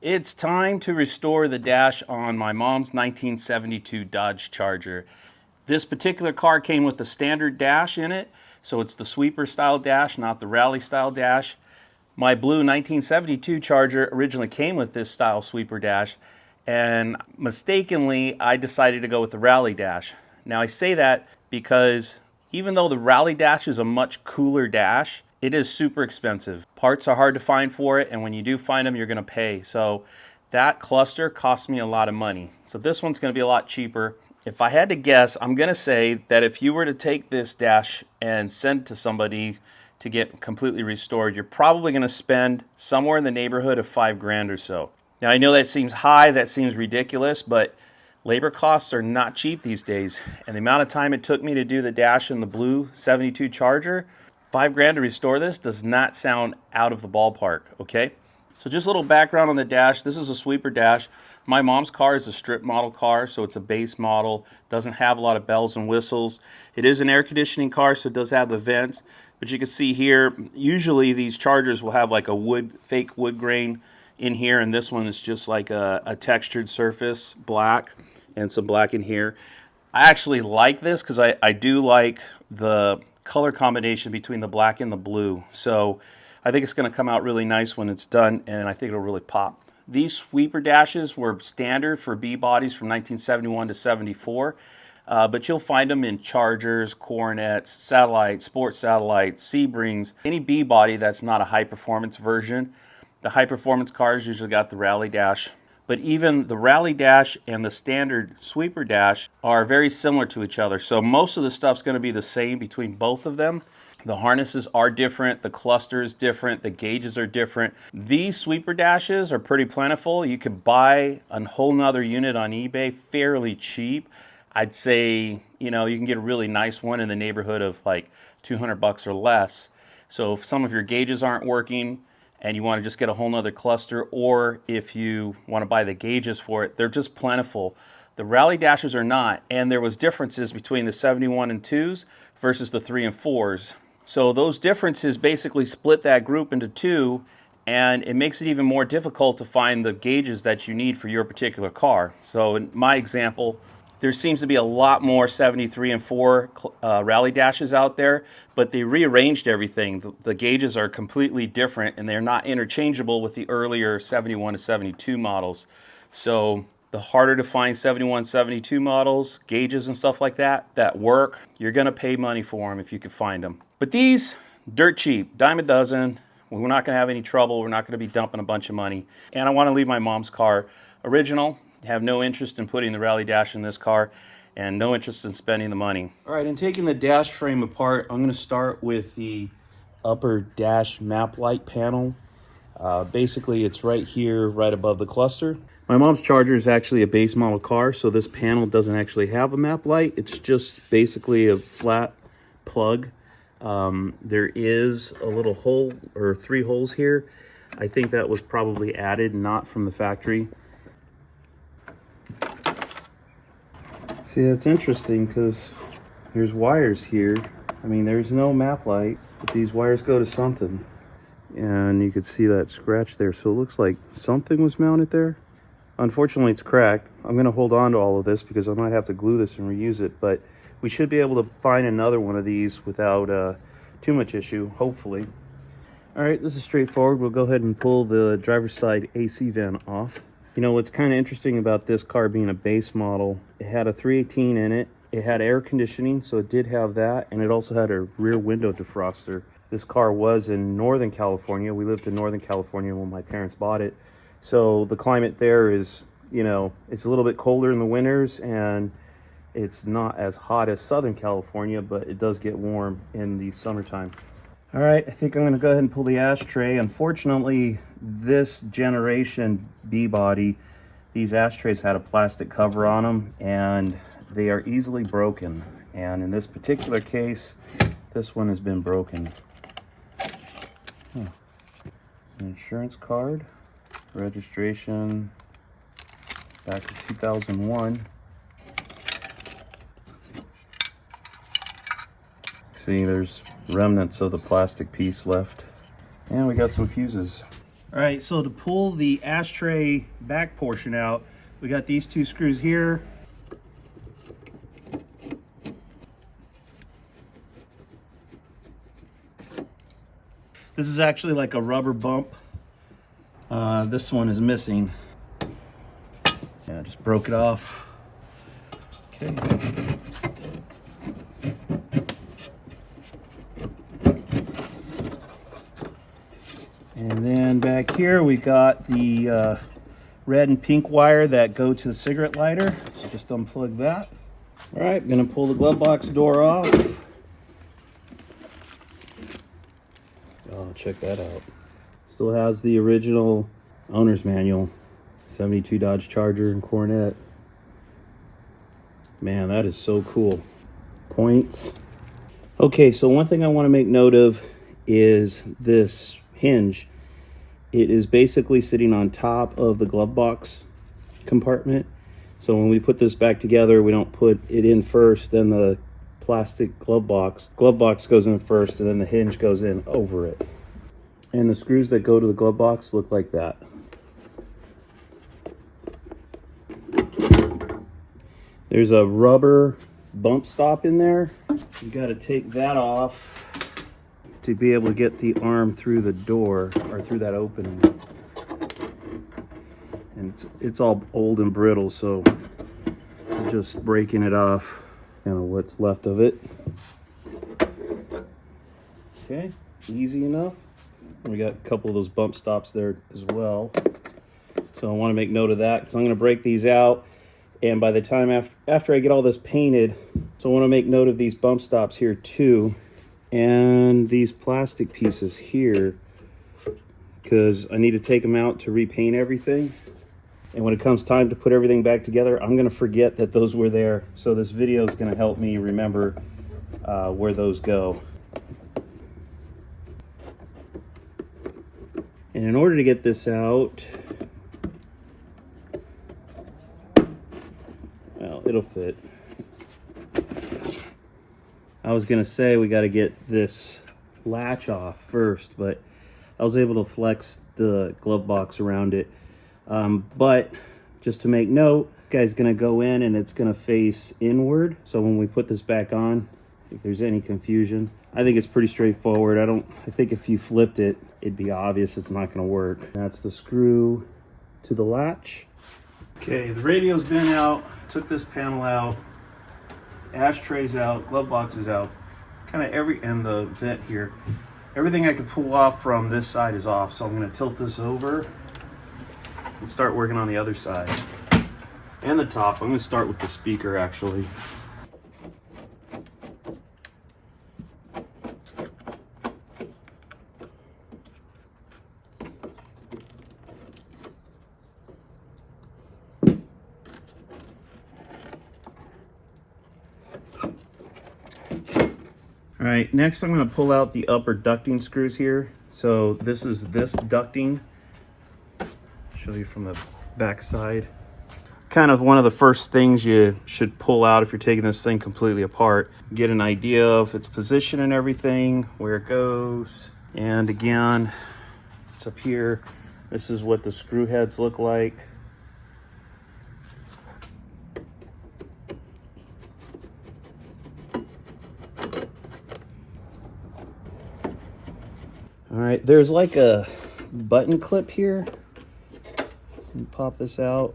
It's time to restore the dash on my mom's 1972 Dodge Charger. This particular car came with the standard dash in it, so it's the sweeper style dash, not the rally style dash. My blue 1972 Charger originally came with this style sweeper dash, and mistakenly I decided to go with the rally dash. Now I say that because even though the rally dash is a much cooler dash, it is super expensive. Parts are hard to find for it, and when you do find them, you're going to pay. So that cluster cost me a lot of money. So this one's going to be a lot cheaper. If I had to guess, I'm going to say that if you were to take this dash and send it to somebody to get completely restored, you're probably going to spend somewhere in the neighborhood of $5 grand or so. Now I know that seems high, that seems ridiculous, but labor costs are not cheap these days. And the amount of time it took me to do the dash in the blue 72 Charger, $5 grand to restore this does not sound out of the ballpark, okay? So just a little background on the dash. This is a sweeper dash. My mom's car is a strip model car, so it's a base model. Doesn't have a lot of bells and whistles. It is an air conditioning car, so it does have the vents. But you can see here, usually these Chargers will have like a fake wood grain in here, and this one is just like a textured surface, black, and some black in here. I actually like this because I do like the color combination between the black and the blue. So I think it's going to come out really nice when it's done, and I think it'll really pop. These sweeper dashes were standard for B bodies from 1971 to 74, but you'll find them in Chargers, Coronets, Satellites, Sport Satellites, Sebrings, any B body that's not a high performance version. The high performance cars usually got the rally dash. But even the rally dash and the standard sweeper dash are very similar to each other. So most of the stuff's going to be the same between both of them. The harnesses are different, the cluster is different, the gauges are different. These sweeper dashes are pretty plentiful. You could buy a whole nother unit on eBay fairly cheap. I'd say, you can get a really nice one in the neighborhood of like $200 or less. So if some of your gauges aren't working, and you want to just get a whole nother cluster, or if you want to buy the gauges for it, they're just plentiful. The rally dashes are not, and there was differences between the 71 and 2s versus the 3 and 4s. So those differences basically split that group into two, and it makes it even more difficult to find the gauges that you need for your particular car. So in my example, there seems to be a lot more 73 and 4 rally dashes out there, but they rearranged everything. The gauges are completely different, and they're not interchangeable with the earlier 71 to 72 models. So the harder to find 71, 72 models, gauges and stuff like that work, you're going to pay money for them if you can find them. But these, dirt cheap, dime a dozen. We're not going to have any trouble. We're not going to be dumping a bunch of money. And I want to leave my mom's car original. Have no interest in putting the rally dash in this car, and no interest in spending the money. All right, in taking the dash frame apart, I'm going to start with the upper dash map light panel. Basically, it's right here, right above the cluster. My mom's Charger is actually a base model car, so this panel doesn't actually have a map light. It's just basically a flat plug. There is a little hole, or 3 holes here. I think that was probably added, not from the factory. See, that's interesting because there's wires here. I mean, there's no map light, but these wires go to something. And you could see that scratch there. So it looks like something was mounted there. Unfortunately, it's cracked. I'm going to hold on to all of this because I might have to glue this and reuse it. But we should be able to find another one of these without too much issue, hopefully. All right, this is straightforward. We'll go ahead and pull the driver's side AC vent off. You know, what's kind of interesting about this car being a base model, it had a 318 in it. It had air conditioning, so it did have that. And it also had a rear window defroster. This car was in Northern California. We lived in Northern California when my parents bought it. So the climate there is, it's a little bit colder in the winters, and it's not as hot as Southern California, but it does get warm in the summertime. All right, I think I'm going to go ahead and pull the ashtray. Unfortunately, this generation B body, these ashtrays had a plastic cover on them, and they are easily broken. And in this particular case, this one has been broken. An insurance card, registration back to 2001. See, there's remnants of the plastic piece left. And we got some fuses. All right, so to pull the ashtray back portion out, we got these two screws here. This is actually like a rubber bump. This one is missing. Yeah, just broke it off. Okay. And then back here we got the red and pink wire that go to the cigarette lighter. So just unplug that. All right, I'm gonna pull the glove box door off. Oh, check that out. Still has the original owner's manual, 72 Dodge Charger and Coronet. Man, that is so cool. Points. Okay, so one thing I want to make note of is this hinge. It is basically sitting on top of the glove box compartment. So when we put this back together, we don't put it in first, then the plastic glove box goes in first, and then the hinge goes in over it. And the screws that go to the glove box look like that. There's a rubber bump stop in there. You got to take that off to be able to get the arm through the door, or through that opening. And it's all old and brittle, so I'm just breaking it off. Kind of what's left of it. Okay, easy enough. We got a couple of those bump stops there as well. So I want to make note of that, because I'm going to break these out. And by the time after I get all this painted, so I want to make note of these bump stops here too. And these plastic pieces here, because I need to take them out to repaint everything. And when it comes time to put everything back together, I'm going to forget that those were there. So this video is going to help me remember where those go. And in order to get this out, well, it'll fit. I was gonna say we gotta get this latch off first, but I was able to flex the glove box around it. But just to make note, this guy's gonna go in and it's gonna face inward. So when we put this back on, if there's any confusion, I think it's pretty straightforward. I think if you flipped it, it'd be obvious it's not gonna work. That's the screw to the latch. Okay, the radio's been out, took this panel out, ashtrays out, glove boxes out, kind of and the vent here. Everything I could pull off from this side is off, so I'm gonna tilt this over and start working on the other side. And the top. I'm gonna start with the speaker actually. All right, next I'm going to pull out the upper ducting screws here. So this is this ducting. Show you from the back side. Kind of one of the first things you should pull out if you're taking this thing completely apart. Get an idea of its position and everything, where it goes. And again, it's up here. This is what the screw heads look like. All right, there's like a button clip here. Pop this out.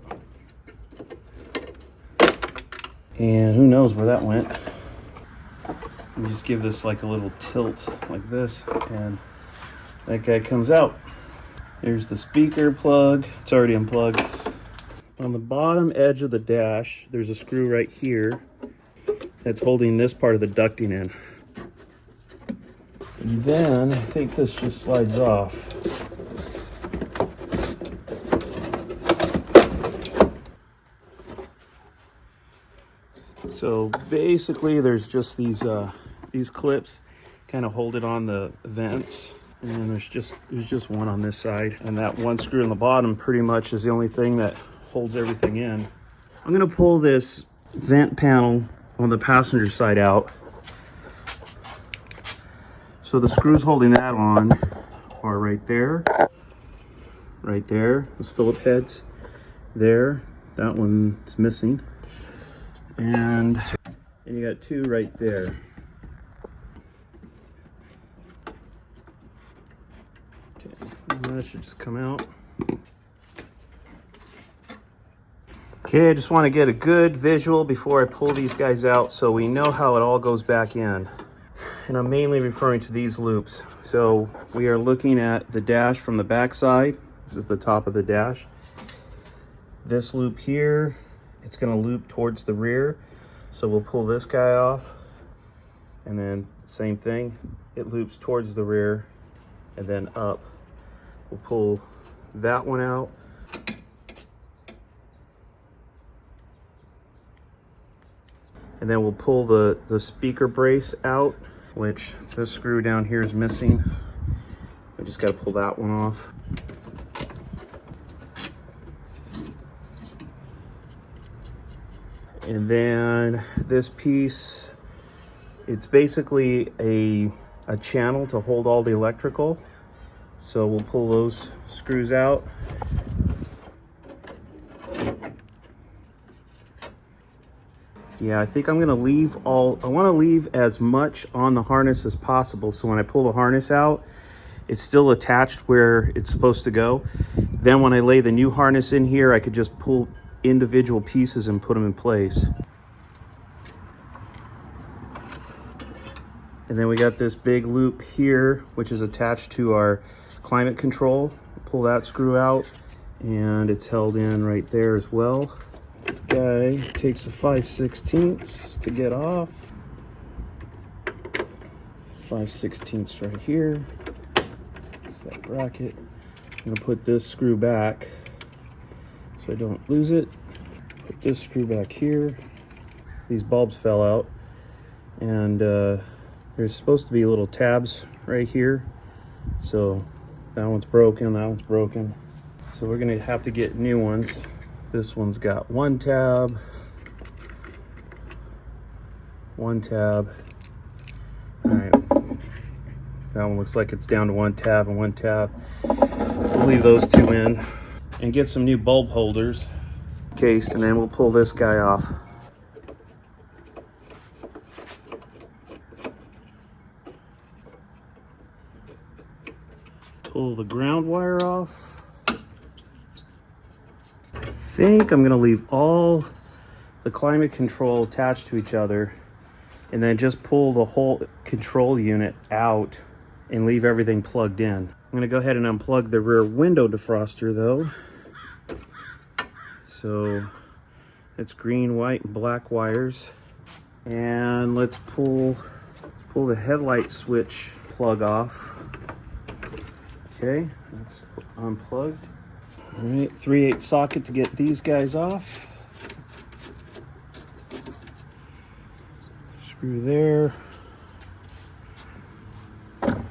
And who knows where that went. You just give this like a little tilt like this, and that guy comes out. There's the speaker plug. It's already unplugged. On the bottom edge of the dash, there's a screw right here that's holding this part of the ducting in. And then I think this just slides off. So basically there's just these clips kind of hold it on the vents, and then there's just one on this side, and that one screw in the bottom pretty much is the only thing that holds everything in. I'm gonna pull this vent panel on the passenger side out. So the screws holding that on are right there. right there. Those Phillip heads there. That one's missing. And you got 2 right there. Okay, that should just come out. Okay, I just want to get a good visual before I pull these guys out so we know how it all goes back in. And I'm mainly referring to these loops. So we are looking at the dash from the back side. This is the top of the dash. This loop here, it's going to loop towards the rear. So we'll pull this guy off. And then same thing, it loops towards the rear and then up. We'll pull that one out. And then we'll pull the speaker brace out, which this screw down here is missing. I just got to pull that one off. And then this piece, it's basically a channel to hold all the electrical. So we'll pull those screws out. Yeah, I think I'm gonna leave I wanna leave as much on the harness as possible. So when I pull the harness out, it's still attached where it's supposed to go. Then when I lay the new harness in here, I could just pull individual pieces and put them in place. And then we got this big loop here, which is attached to our climate control. Pull that screw out and it's held in right there as well. This guy takes a 5/16 to get off. 5/16 right here. That's that bracket. I'm gonna put this screw back so I don't lose it. Put this screw back here. These bulbs fell out, and there's supposed to be little tabs right here. So that one's broken, that one's broken. So we're gonna have to get new ones. This one's got 1 tab, 1 tab. All right, that one looks like it's down to 1 tab and 1 tab. We'll leave those 2 in and get some new bulb holders. Case, and then we'll pull this guy off. Pull the ground wire off. I think I'm gonna leave all the climate control attached to each other and then just pull the whole control unit out and leave everything plugged in. I'm gonna go ahead and unplug the rear window defroster though. So it's green, white, and black wires. And let's pull the headlight switch plug off. Okay, that's unplugged. All right, 3/8 socket to get these guys off. Screw there. I don't know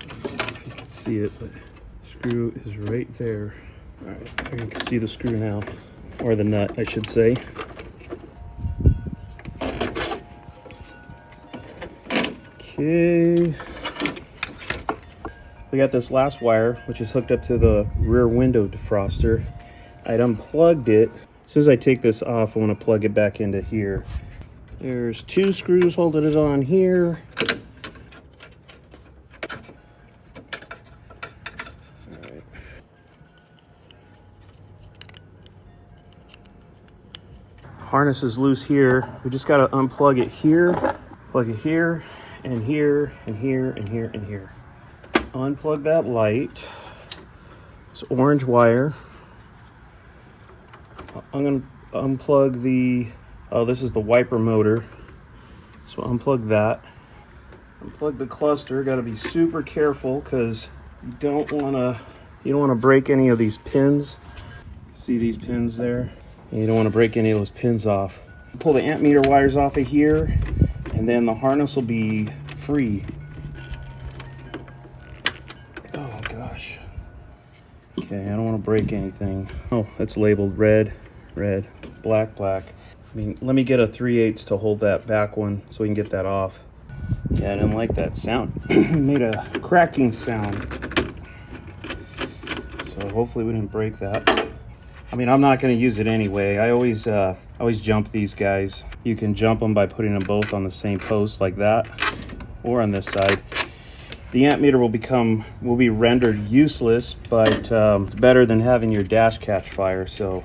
if you can see it, but screw is right there. All right, you can see the screw now, or the nut, I should say. Okay. We got this last wire, which is hooked up to the rear window defroster. I'd unplugged it. As soon as I take this off, I want to plug it back into here. There's 2 screws holding it on here. All right. Harness is loose here. We just got to unplug it here, plug it here, and here, and here, and here, and here. Unplug that light. It's orange wire. I'm going to unplug the, oh, this is the wiper motor. So unplug that. Unplug the cluster. Got to be super careful because you don't want to break any of these pins. See these pins there? And you don't want to break any of those pins off. Pull the amp meter wires off of here, and then the harness will be free. Oh gosh. Okay, I don't want to break anything. Oh, that's labeled red, red, black, black. I mean, let me get a 3/8 to hold that back one so we can get that off. Yeah, I didn't like that sound. It made a cracking sound. So so hopefully we didn't break that. I mean, I'm not going to use it anyway. I always jump these guys. You can jump them by putting them both on the same post like that, or on this side. The amp meter will be rendered useless, but it's better than having your dash catch fire. So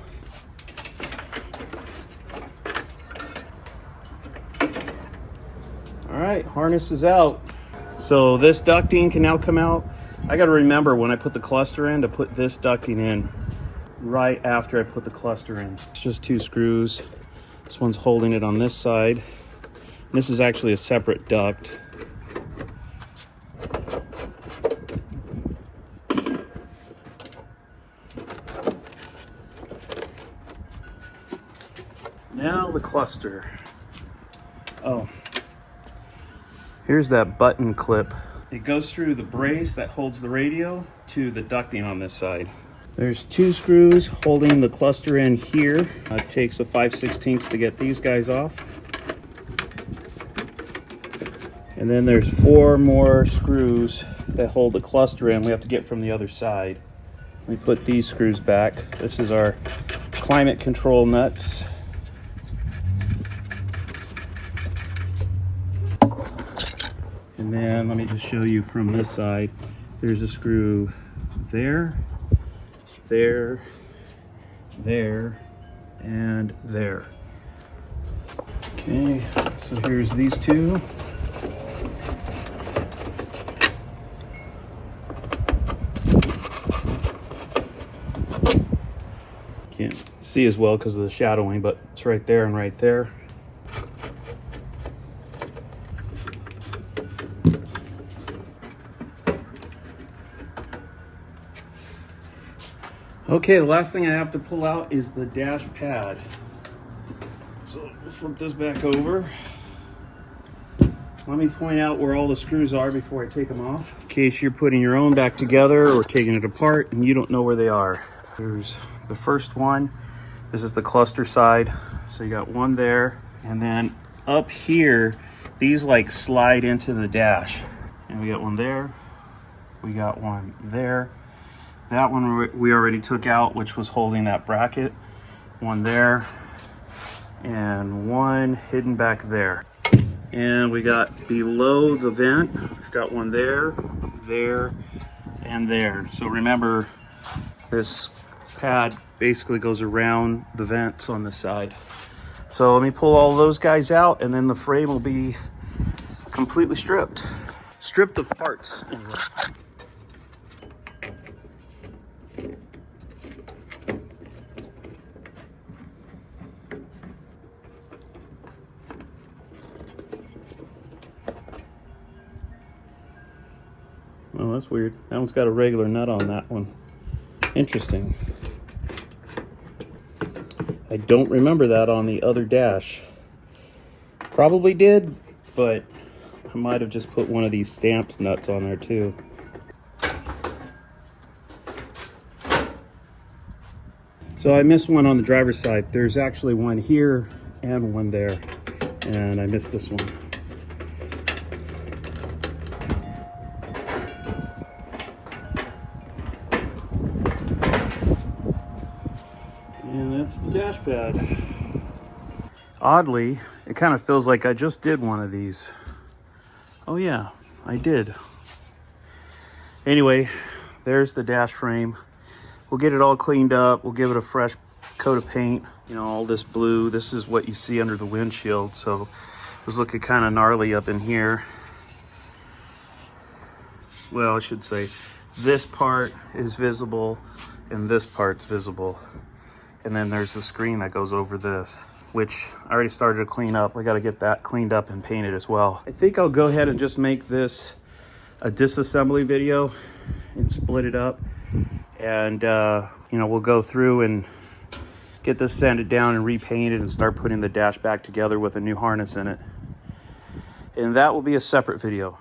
all right, harness is out. So this ducting can now come out. I got to remember when I put the cluster in to put this ducting in right after I put the cluster in. It's just 2 screws. This one's holding it on this side. This is actually a separate duct. Now the cluster. Oh, here's that button clip. It goes through the brace that holds the radio to the ducting on this side. There's 2 screws holding the cluster in here. It takes a 5/16 to get these guys off. And then there's 4 more screws that hold the cluster in. We have to get from the other side. We put these screws back. This is our climate control nuts. And then let me just show you from this side. There's a screw there, there, there, and there. Okay, so here's these 2. Can't see as well because of the shadowing, but it's right there and right there. Okay, the last thing I have to pull out is the dash pad. So we'll flip this back over. Let me point out where all the screws are before I take them off, in case you're putting your own back together or taking it apart and you don't know where they are. There's the first one. This is the cluster side. So you got one there, and then up here, these like slide into the dash. And we got one there, we got one there. That one we already took out, which was holding that bracket. One there, and one hidden back there. And we got below the vent, we've got one there, there, and there. So remember, this pad basically goes around the vents on the side. So let me pull all those guys out, and then the frame will be completely stripped. Stripped of parts, anyway. Oh, that's weird. That one's got a regular nut on that one. Interesting. I don't remember that on the other dash. Probably did, but I might have just put one of these stamped nuts on there too. So I missed one on the driver's side. There's actually one here and one there, and I missed this one. And that's the dash pad. Oddly, it kind of feels like I just did one of these. Oh yeah, I did. Anyway, there's the dash frame. We'll get it all cleaned up. We'll give it a fresh coat of paint. You know, all this blue, this is what you see under the windshield. So it was looking kind of gnarly up in here. Well, I should say this part is visible and this part's visible. And then there's the screen that goes over this, which I already started to clean up. We got to get that cleaned up and painted as well. I think I'll go ahead and just make this a disassembly video and split it up. And, you know, we'll go through and get this sanded down and repainted and start putting the dash back together with a new harness in it. And that will be a separate video.